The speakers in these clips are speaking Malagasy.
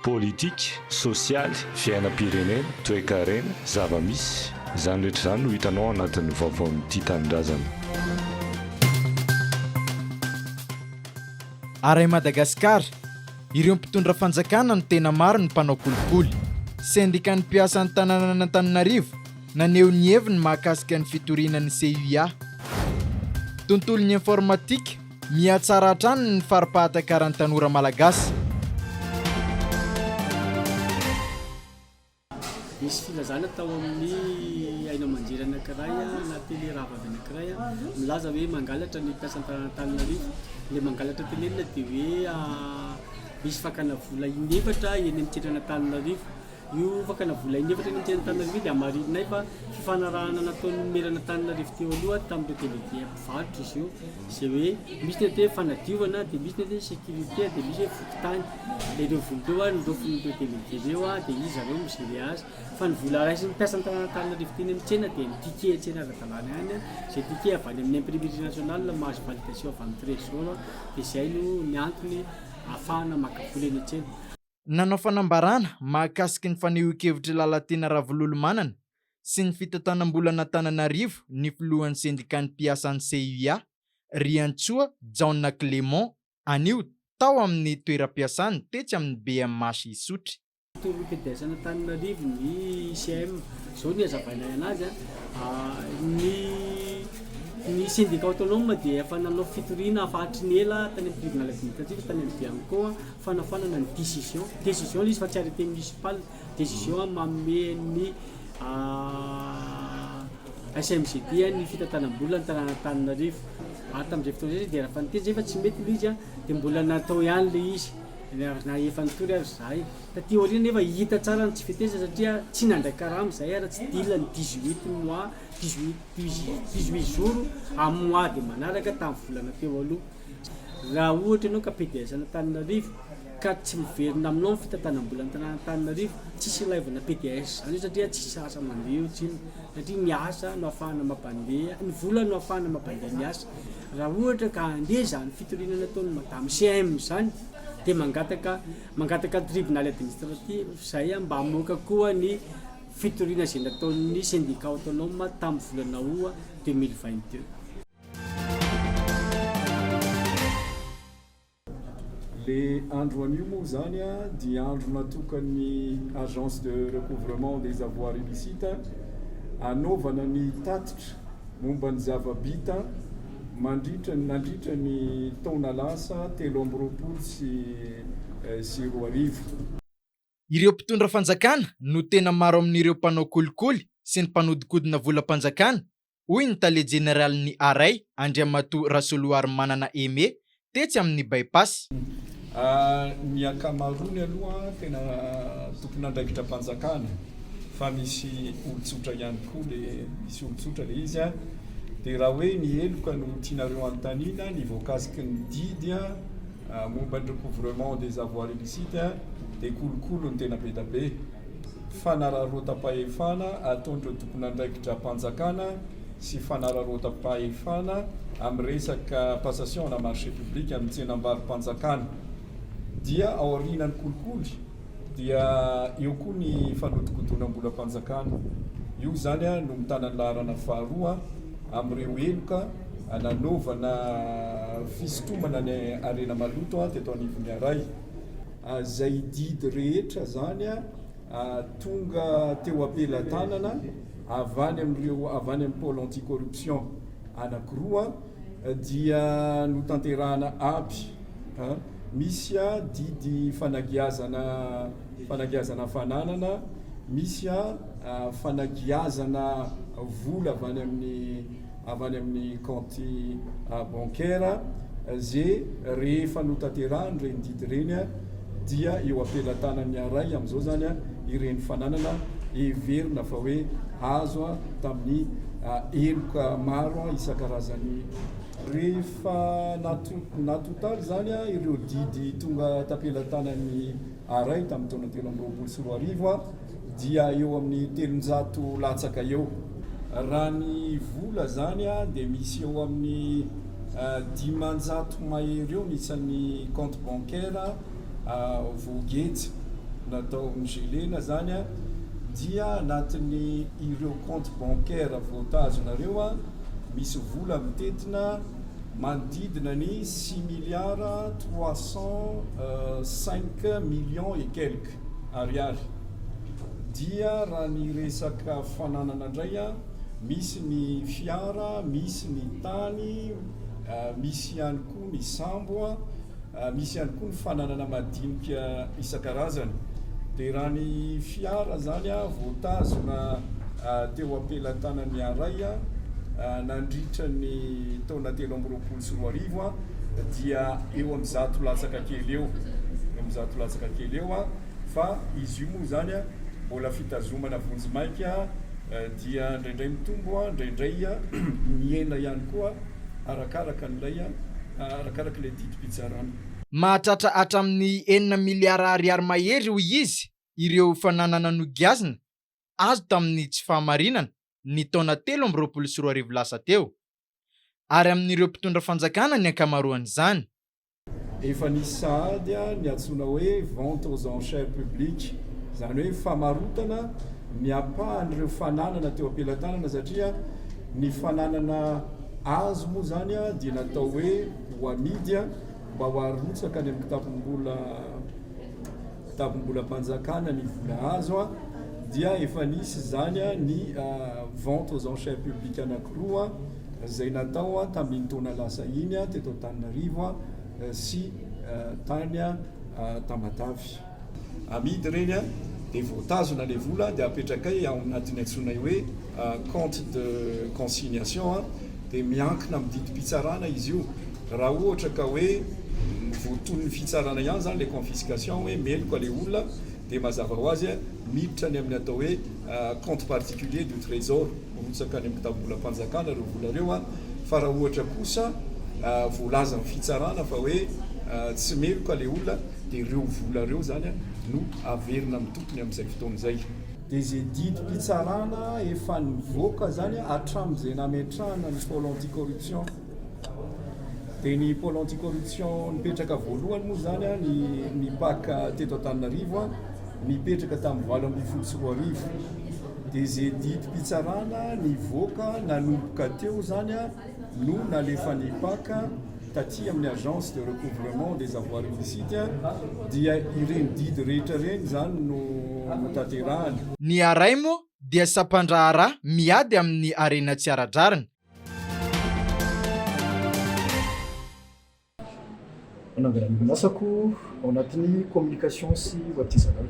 politika sosialy fiainam-pirenena toe-karena zava-misy izany rehetra izany no hitanao anatin'ny vaovaon'ity tanindrazana. Aray Madagasikara, ireo mpitondra fanjakana no tena maro ny mpanao kolikoly. Sendikan'ny mpiasa ny tanàna Antananarivo naneho ny heviny mahakasika ny fitorinan'ny CUA. Tontolon'ny informatika mihatsara hatrany ny fari-pahatakarany tanora malagasy. Misy filazana tao amin'ny aina aman-jery anankiray na tele ravavy anankiray milaza hoe mangalatra ny mpiasa Antananarivo. Le mangalatra tenenina dia hoe misy fakana vola inefatra eny amin'ny tsentrana Antananarivo. Io fakana vola inefatra eny amin'ny tsentrana Antananarivo dia amarinay fa fifanarahana nataon'ny merana Antananarivo teo aloha tamin'ireo televizion mpivarotra izy io. Izay hoe misy ny hoe fanadiovana dia misy ny hoe sécurité dia misy hoe fokotany. Dia ireo vola teo nirofonyireo televizion eo dia izy zareo mijery azy. Fa ny vola raisin'ny mpiasa Antananarivo teny amin'ny tsena dia ny ticket tsena ara-dalàna ihany. Izay ticket avy any amin'ny imprimerie nationale mahazo validation avy amin'ny trésor dia izay no ny antony ahafahana maka vola eny an-tsena. Nanao fanambarana mahakasiky ny fanehoan-kevitry Lalatiana Ravolomanana sy ny fitantanam-bolana Antananarivo ny filohan'ny sendikan'ny mpiasan'ny CUA, Riantsoa John Clément, anio tao amin'ny toeram-piasany tetsy amin'ny BMH Isotry. PDS Antananarivo ny ICM zao ny hazavainay anazy ny syndicat autonome dia efa nanao fitoriana afahatry ny ela tany amin'ny tribunal administratif tany amin'ny Biancoa fanafanana ny décision izy fa tsy arrêté municipal décision manome ny SMCD ny fitantanam-bola ny Antananarivo ary tamin'izay fotoana izay dia raha faniteny zay fa tsy mety ilay izy dia mbola natao ihany le izy na efa nitory ary zahay taty aoriana nefa hita tsara ny tsy fitesa satria tsy nandray karama zahay ary tsy dilany 18 mois 18 jours amin'ny mois dia manaraka tamin'ny volana teo aloha. Raha ohatra ianao ka PDS Antananarivo ka tsy miverina aminao ny fitantanam-bola Antananarivo tsisy ilaivana PDS zany satria tsisy asa mandeha tsiny satria ny asa no ahafahana mampandeha ny vola no ahafahana mampandeha ny asa. Raha ohatra ka andeha zany fitoriana nataon'ny madame CM zany dia mangataka tribunal administratif izay mba hamoaka koa ny fitoriana izay nataon'ny syndicat autonome tamin'ny volana août 2022. Le andro anio moa zany dia andro natokan'ny agence de recouvrement des avoirs illicites anaovana ny tatitra momba ny zava-bita nandritra ny taona lasa 3 sy 4 Ireo mpitondra fanjakana no tena maro amin'ireo mpanao kolikoly sy ny mpanodikodina volam-panjakana, hoy ny tale jeneralin'ny Aray Andriamatoa Rasoloary Manana Aimé tetsy amin'ny bypass. Ny akamarony aloha tena tompon'andraikitra mpanjakana fa misy olotsotra ihany koa misy olotsotra le izy dia raha hoe ny heloka no tianareo antanina ny voakasiky ny didy momba ny recouvrement des avoirs illicites dia kolokolo ny tena be da be. Fanararota-pahefana ataon'ireo tompon'andraikitra mpanjakana sy fanararota-pahefana amin'ny resaka passation na marché public amin'ny tsenam-bary-mpanjakana dia aorianany kolikoly dia eo koa ny fanodikodonam-bolam-panjakana. Io zany no mitana ny laharana faharoa amin'ireo heloka nanaovana fisintomana ny arena maloto teto anivon'ny Aray. Zay didy rehetra zany tonga teo ampelantanana avany amin'ny pôle anticorruption anankiroa dia notanterahana aby. Misy didy fanagiazana fananana, misy fanagiazana vola avany amin'ny compte bancaire zay rehefa notanterahany reny didy reny dia eo ampelantanan'ny Aray amin'izao zany ireny fananana everina fa hoe azo tamin'ny heloka maro isan-karazany. Rehefa natotaly zany ireo didy tonga tampelantanan'ny Aray tamin'ny taona 2023 sy 2024 dia eo amin'ny 300 latsaka eo. Raha ny vola zany dia misy eo amin'ny 500 mahery eo misy ny compte bancaire voagetsy natao gelena zany a dia anatin'ny ireo compte bancaire voatazonareo a misy vola mitetina manodidina ny 6,305 millions et quelques ariary. Dia raha ny resaka fananana indray a misy ny fiara, misy ny tany, misy ihany koa ny sambo, misy ihany koa ny fananana madinika isan-karazany. Dia raha ny fiara zany a voatazona teo ampelantanan'ny aray a nandritra ny taona 2024 dia eo amin'ny 100 latsaka kely eo, fa izy io moa zany a mbola fitazomana vonjimaika dia indraindray mitombo indraindray miena ihany koa arakaraka le didim-pitsarana. Mahatratra hatramin'ny 9 miliara ariary mahery hoy izy ireo fananana nogiazina azo tamin'ny tsy fahamarinana ny taona 2024 lasa teo, ary amin'ireo mpitondra fanjakana ny ankamaroan'izany. Efa nisy sahady ny antsoina hoe vente aux enchères publiques, zany hoe famarotana ny apahan'ireo fananana teo ampelantanana, satria ny fananana azo moa zany a dia natao hoe ho amidy mba ho arotsaka ny amin'ny kitapom-bola-panjakana ny vola azo a, dia efa nisy zany a ny vente aux enchères publiques anankiroa zay natao tamin'ny taona lasa iny teto Antananarivo sy tany Tamatavy. Amidy reny dia voatazona le vola dia apetrakay ao anatin'ny antsoina hoe compte de consignation dia miankina amin'ny didim-pitsarana izy io. Raha ohatra ka hoe voaton'ny fitsarana ihany zany le confiscation hoe meloka le olona dia mazava ho azy miditra ny amin'ny atao hoe compte particulier du trésor, rotsaka any amin'ny kitapo-bola-panjakana reo vola reo fa raha ohatra kosa voalaza amin'ny fitsarana fa hoe tsy meloka le olona dia ireo vola reo zany no averina amin'ny tompony amin'izay fotoan'izay. Dia zay didim-pitsarana efa nivoaka zany hatramin'izay nametrahana ny pôle anticorruption. Dia ny pôle anticorruption nipetraka voalohany moa zany ny PAC teto Antananarivo nipetraka tamin'ny 2024. Dia zay didim-pitsarana nivoaka nanomboka teo zany no nalefa ny PAC taty amin'ny agence de recouvrement des avoirs illicites dia ireny didy rehetra reny zany no tanterahany. Ny aray moa dia sapan-draharaha miady amin'ny arena tsy ara-drariny. Nangalany nasako ao anatin'ny communication sy webdesign.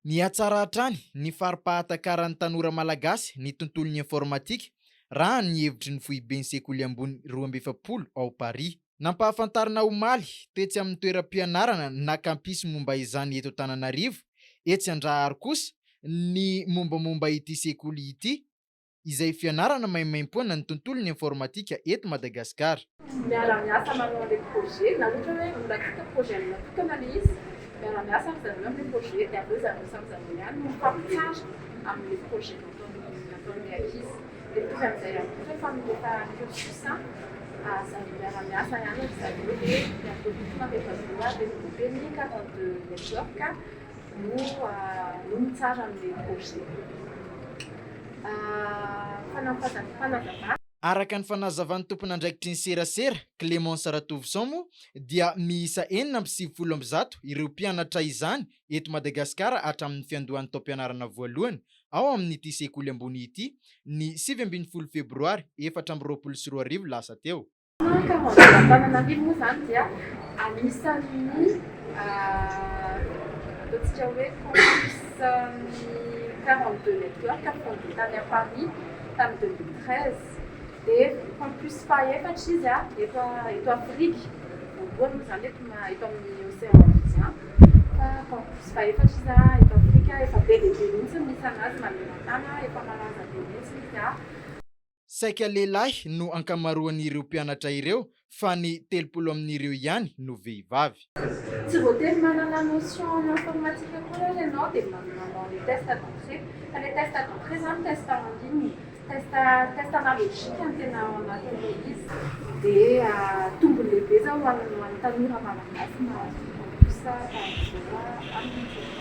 Ny atsara hatrany ny fari-pahatakaran'ny tanora malagasy ny tontolon'ny informatika raha ny hevitry ny foiben'ny sekoly ambony 2020 ao Paris. Nampahafantarina omaly tetsy amin'ny toeram-pianarana na kampisy momba izany eto Antananarivo, etsy Andrahary kosa ny mombamomba ity sekoly ity, izay fianarana maimaimpoana ny tontolon'ny informatika eto Madagasikara. Miara-miasa manao le projet, na ohatra hoe mbola kita projet natokana le izy, miara-miasa amin'izany hoe amin'ny projet dia aveo zareo samizareo ihany no mifampitsara amin'ny projet nataon'ilay ankizy. Dia mitovy amin'izay ihany koa rehefa milefa cursus zareo miara-miasa ihany ry zareo dia miatobitona rehefa zoa développé ny 42 network no mitsara amin'ilay projet. Fanazavana. Araka ny fanazavan'ny tompon'andraikitry ny serasera Clémence Ratovison moa dia miisa 490 ireo mpianatra izany eto Madagasikara hatramin'ny fiandohan'ny taom-pianarana voalohany ao amin'ity sekoly ambony ity ny 7 febroary 2024 lasa teo. Antananarivo moa zany dia anisan'ny ataontsika hoe campus 42 network fondé tany à Paris tamin'ny 2013. Dia campus faefatra izy eto Afrique, voalohany moa zany eto amin'ny Océan Indien, fa campus faefatra izy eto Afrique efa be dia be mihitsy misy anazy maneran-tany, efa malaza be mihitsy izy. Saika lehilahy no ankamaroan'ireo mpianatra ireo fa ny 30 amin'ireo ihany no vehivavy. Tsy voatery manana notion en informatique koa ianao dia manao les tests d'entrée. Les tests d'entrée zany test en ligne, test analogique ny tena ao anatin'ilay izy. Dia tombony lehibe zao ho an'ny tanora malagasy mahazo campus tsara amin'izao amin'ny